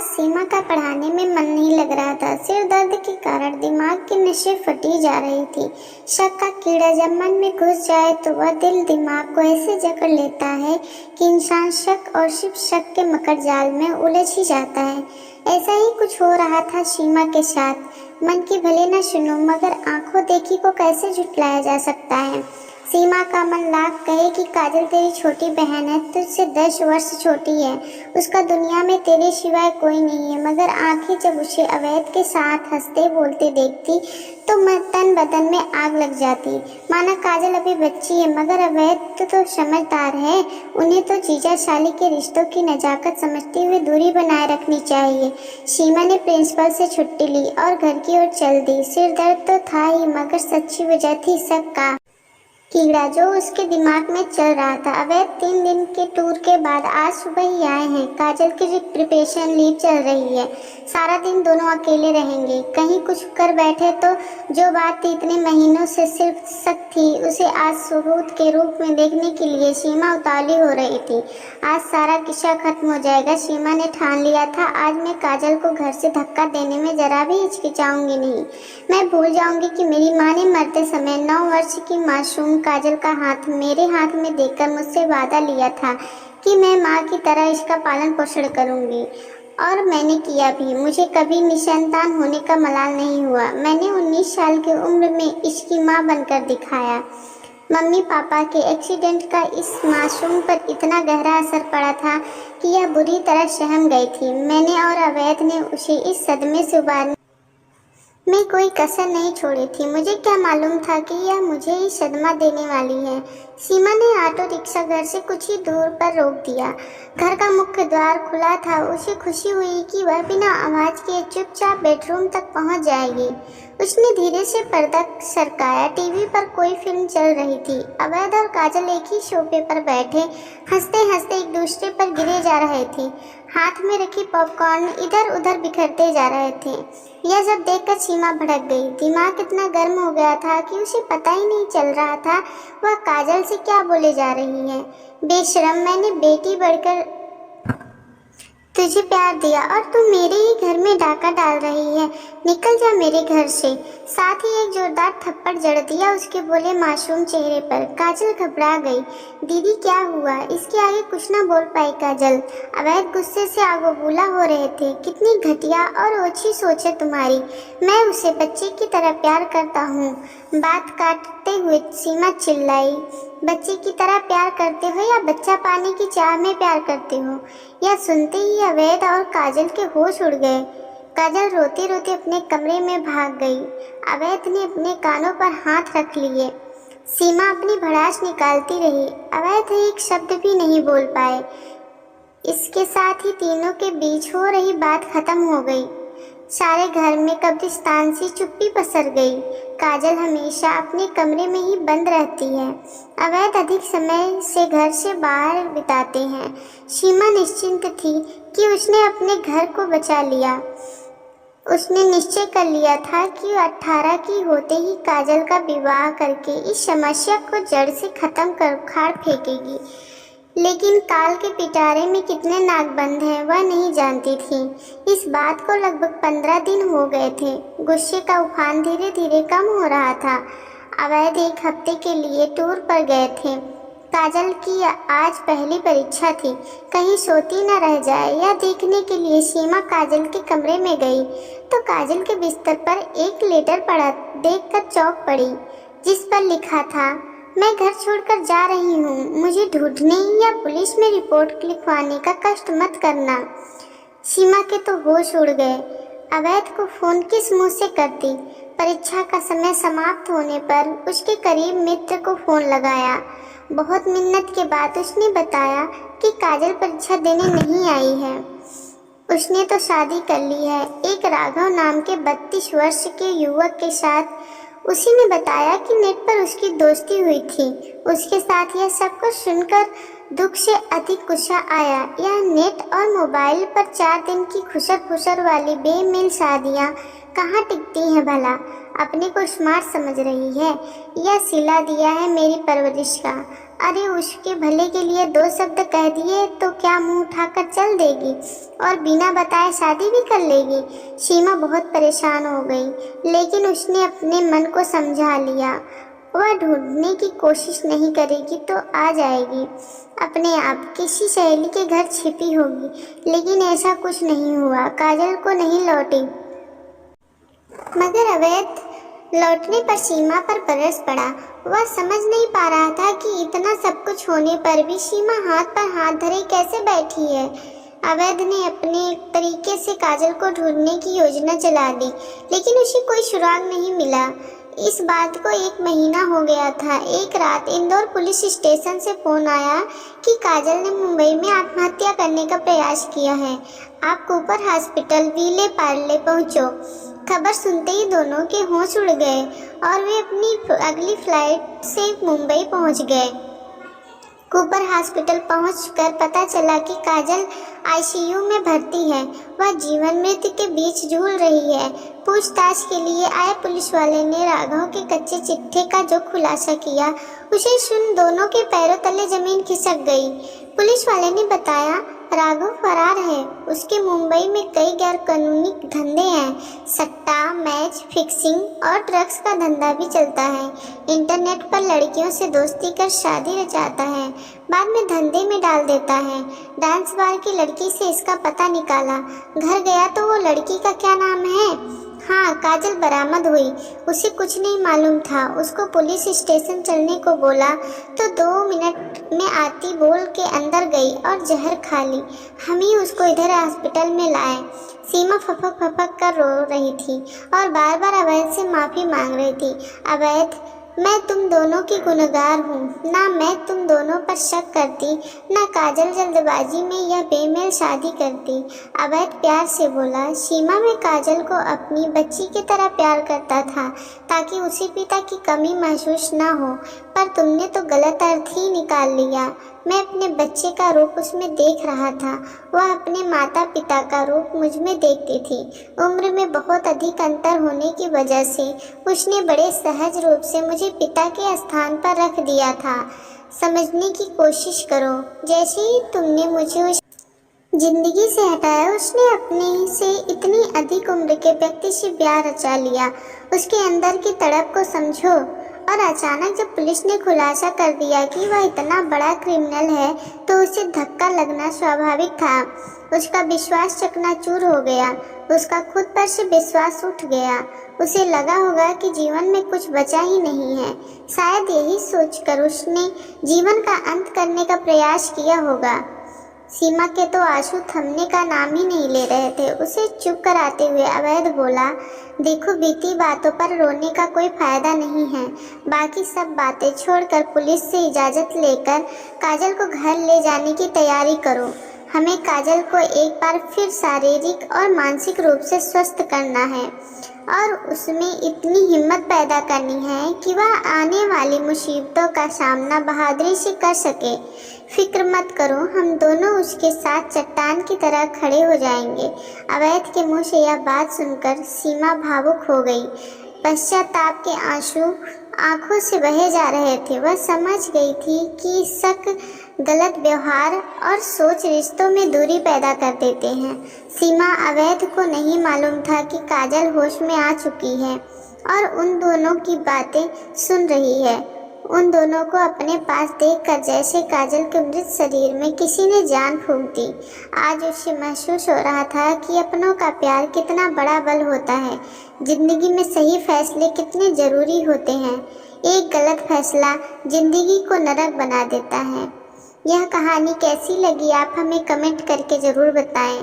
आज सीमा का पढ़ाने में मन नहीं लग रहा था। सिर दर्द के कारण दिमाग की नसें फटी जा रही थी। शक का कीड़ा जब मन में घुस जाए तो वह दिल दिमाग को ऐसे जकड़ लेता है कि इंसान शक और सिर्फ शक के मकर जाल में उलझ ही जाता है। ऐसा ही कुछ हो रहा था सीमा के साथ। मन की भले न सुनो, मगर आंखों देखी को कैसे झुटलाया जा सकता है। सीमा का मन लाख कहे कि काजल तेरी छोटी बहन है, तुझसे 10 वर्ष छोटी है, उसका दुनिया में तेरे सिवाय कोई नहीं है, मगर आंखें जब उसे अवैध के साथ हंसते बोलते देखती तो तन बदन में आग लग जाती। माना काजल अभी बच्ची है, मगर अवैध तो समझदार है। उन्हें तो जीजा साली के रिश्तों की नजाकत समझते हुए दूरी बनाए रखनी चाहिए। सीमा ने प्रिंसिपल से छुट्टी ली और घर की ओर चल दी। सिर दर्द तो था ही, मगर सच्ची वजह थी शक का कीड़ा जो उसके दिमाग में चल रहा था। अवैध 3 दिन के टूर के बाद आज सुबह ही आए हैं। काजल की प्रिपरेशन लीव चल रही है। सारा दिन दोनों अकेले रहेंगे। कहीं कुछ कर बैठे तो जो बात इतने महीनों से सिर्फ शक थी, उसे आज सबूत के रूप में देखने के लिए सीमा उतावली हो रही थी। आज सारा किस्सा खत्म हो जाएगा। सीमा ने ठान लिया था, आज मैं काजल को घर से धक्का देने में जरा भी हिचकिचाऊंगी नहीं। मैं भूल जाऊंगी कि मेरी माँ ने मरते समय 9 वर्ष की मासूम काजल का हाथ मेरे हाथ में देकर मुझसे वादा लिया था कि मैं माँ की तरह इसका पालन पोषण करूंगी, और मैंने किया भी। मुझे कभी निसंतान होने का मलाल नहीं हुआ। मैंने 19 साल की उम्र में इसकी माँ बनकर दिखाया। मम्मी पापा के एक्सीडेंट का इस मासूम पर इतना गहरा असर पड़ा था कि यह बुरी तरह सहम गई थी। मैंने और अवैध ने उसे इस सदमे से उबारने मैं कोई कसर नहीं छोड़ी थी। मुझे क्या मालूम था कि यह मुझे ही सदमा देने वाली है। सीमा ने ऑटो रिक्शा घर से कुछ ही दूर पर रोक दिया। घर का मुख्य द्वार खुला था। उसे खुशी हुई कि वह बिना आवाज के चुपचाप बेडरूम तक पहुंच जाएगी। उसने धीरे से पर्दा सरकाया। टीवी पर कोई फिल्म चल रही थी। अवैध और काजल एक ही सोफे पर बैठे हंसते हंसते एक दूसरे पर गिरे जा रहे थे। हाथ में रखी पॉपकॉर्न इधर उधर बिखरते जा रहे थे। यह सब देखकर सीमा भड़क गई। दिमाग इतना गर्म हो गया था कि उसे पता ही नहीं चल रहा था वह काजल से क्या बोले जा रही है। बेशरम, मैंने बेटी बढ़कर तुझे प्यार दिया और तू मेरे ही घर में डाका डाल रही है। निकल जा मेरे घर से। साथ ही एक जोरदार थप्पड़ जड़ दिया उसके बोले मासूम चेहरे पर। काजल घबरा गई। दीदी क्या हुआ? इसके आगे कुछ ना बोल पाई काजल। अवैध गुस्से से आगोबूला हो रहे थे। कितनी घटिया और ओछी सोच है तुम्हारी। मैं उसे बच्चे की तरह प्यार करता हूँ। बात काटते हुए सीमा चिल्लाई। बच्चे की तरह प्यार करते हो या बच्चा पाने की चाह में प्यार करते हो? यह सुनते ही अवैध और काजल के होश उड़ गए। काजल रोते रोते अपने कमरे में भाग गई। अवैध ने अपने कानों पर हाथ रख लिए। सीमा अपनी भड़ास निकालती रही। अवैध एक शब्द भी नहीं बोल पाए। इसके साथ ही तीनों के बीच हो रही बात खत्म हो गई। सारे घर में कब्रिस्तान सी चुप्पी पसर गई। काजल हमेशा अपने कमरे में ही बंद रहती है। अवैध अधिक समय से घर से बाहर बिताते हैं। सीमा निश्चिंत थी कि उसने अपने घर को बचा लिया। उसने निश्चय कर लिया था कि 18 की होते ही काजल का विवाह करके इस समस्या को जड़ से खत्म कर उखाड़ फेंकेगी। लेकिन काल के पिटारे में कितने नागबंद हैं वह नहीं जानती थी। इस बात को लगभग 15 दिन हो गए थे। गुस्से का उफान धीरे धीरे कम हो रहा था। अवैध 1 हफ्ते के लिए टूर पर गए थे। काजल की आज पहली परीक्षा थी। कहीं सोती न रह जाए यह देखने के लिए सीमा काजल के कमरे में गई तो काजल के बिस्तर पर एक लेटर पड़ा देखकर चौंक पड़ी, जिस पर लिखा था, मैं घर छोड़कर जा रही हूँ। मुझे ढूंढने या पुलिस में रिपोर्ट लिखवाने का कष्ट मत करना। सीमा के तो होश उड़ गए। अवैध को फोन किस मुंह से करती। परीक्षा का समय समाप्त होने पर उसके करीब मित्र को फोन लगाया। बहुत मिन्नत के बाद उसने बताया कि काजल परीक्षा देने नहीं आई है। उसने तो शादी कर ली है एक राघव नाम के 32 वर्ष के युवक के साथ। उसी ने बताया कि नेट पर उसकी दोस्ती हुई थी। उसके साथ यह सब कुछ सुनकर दुख से अधिक गुस्सा आया। यह नेट और मोबाइल पर 4 दिन की खुसर फुसर वाली बेमेल शादियाँ कहाँ टिकती हैं भला। अपने को स्मार्ट समझ रही है। यह सिला दिया है मेरी परवरिश का। अरे उसके भले के लिए 2 शब्द कह दिए तो क्या मुंह उठाकर चल देगी और बिना बताए शादी भी कर लेगी। सीमा बहुत परेशान हो गई, लेकिन उसने अपने मन को समझा लिया। वह ढूंढने की कोशिश नहीं करेगी तो आ जाएगी अपने आप। किसी सहेली के घर छिपी होगी, लेकिन ऐसा कुछ नहीं हुआ। काजल को नहीं लौटी, मगर अवैध लौटने पर सीमा पर बरस पड़ा। वह समझ नहीं पा रहा था कि इतना सब कुछ होने पर भी सीमा हाथ पर हाथ धरे कैसे बैठी है। अवैध ने अपने तरीके से काजल को ढूंढने की योजना चला दी, लेकिन उसे कोई सुराग नहीं मिला। इस बात को 1 महीना हो गया था। एक रात इंदौर पुलिस स्टेशन से फोन आया कि काजल ने मुंबई में आत्महत्या करने का प्रयास किया है। आप कूपर हॉस्पिटल विले पार्ले पहुंचो। खबर सुनते ही दोनों के होश उड़ गए और वे अपनी अगली फ्लाइट से मुंबई पहुंच गए। कूपर हॉस्पिटल पहुंचकर पता चला कि काजल आईसीयू में भर्ती है। वह जीवन मृत्यु के बीच झूल रही है। पूछताछ के लिए आए पुलिस वाले ने राघव के कच्चे चिट्ठे का जो खुलासा किया, उसे सुन दोनों के पैरों तले जमीन खिसक गई। पुलिस वाले ने बताया, राघव फरार है। उसके मुंबई में कई गैर कानूनी धंधे हैं। सट्टा, मैच फिक्सिंग और ड्रग्स का धंधा भी चलता है। इंटरनेट पर लड़कियों से दोस्ती कर शादी रचाता है, बाद में धंधे में डाल देता है। डांस बार की लड़की से इसका पता निकाला। घर गया तो वो लड़की का क्या नाम है? हाँ, काजल बरामद हुई। उसे कुछ नहीं मालूम था। उसको पुलिस स्टेशन चलने को बोला तो 2 मिनट में आती बोल के अंदर गई और जहर खा ली। हम ही उसको इधर हॉस्पिटल में लाए। सीमा फपक फपक कर रो रही थी और बार बार अवैध से माफ़ी मांग रही थी। अवैध, मैं तुम दोनों की गुनहगार हूँ। ना मैं तुम दोनों पर शक करती, ना काजल जल्दबाजी में यह बेमेल शादी करती। अवैध प्यार से बोला। सीमा में काजल को अपनी बच्ची की तरह प्यार करता था ताकि उसे पिता की कमी महसूस ना हो, पर तुमने तो गलत अर्थ ही निकाल लिया। मैं अपने बच्चे का रूप उसमें देख रहा था, वह अपने माता पिता का रूप मुझ में देखती थी। उम्र में बहुत अधिक अंतर होने की वजह से उसने बड़े सहज रूप से मुझे पिता के स्थान पर रख दिया था। समझने की कोशिश करो। जैसे ही तुमने मुझे उस जिंदगी से हटाया, उसने अपने से इतनी अधिक उम्र के व्यक्ति से प्यार रचा लिया। उसके अंदर की तड़प को समझो। और अचानक जब पुलिस ने खुलासा कर दिया कि वह इतना बड़ा क्रिमिनल है, तो उसे धक्का लगना स्वाभाविक था। उसका विश्वास चकनाचूर हो गया। उसका खुद पर से विश्वास उठ गया। उसे लगा होगा कि जीवन में कुछ बचा ही नहीं है। शायद यही सोचकर उसने जीवन का अंत करने का प्रयास किया होगा। सीमा के तो आंसू थमने का नाम ही नहीं ले रहे थे। उसे चुप कराते हुए अवैध बोला, देखो, बीती बातों पर रोने का कोई फायदा नहीं है। बाकी सब बातें छोड़कर पुलिस से इजाज़त लेकर काजल को घर ले जाने की तैयारी करो। हमें काजल को एक बार फिर शारीरिक और मानसिक रूप से स्वस्थ करना है और उसमें इतनी हिम्मत पैदा करनी है कि वह आने वाली मुसीबतों का सामना बहादुरी से कर सके। फिक्र मत करो, हम दोनों उसके साथ चट्टान की तरह खड़े हो जाएंगे। अवैध के मुंह से यह बात सुनकर सीमा भावुक हो गई। पश्चाताप के आंसू आंखों से बहे जा रहे थे। वह समझ गई थी कि शक, गलत व्यवहार और सोच रिश्तों में दूरी पैदा कर देते हैं। सीमा अवैध को नहीं मालूम था कि काजल होश में आ चुकी है और उन दोनों की बातें सुन रही है। उन दोनों को अपने पास देखकर जैसे काजल के मृत शरीर में किसी ने जान फूंक दी। आज उसे महसूस हो रहा था कि अपनों का प्यार कितना बड़ा बल होता है। जिंदगी में सही फैसले कितने ज़रूरी होते हैं। एक गलत फैसला जिंदगी को नरक बना देता है। यह कहानी कैसी लगी आप हमें कमेंट करके ज़रूर बताएं।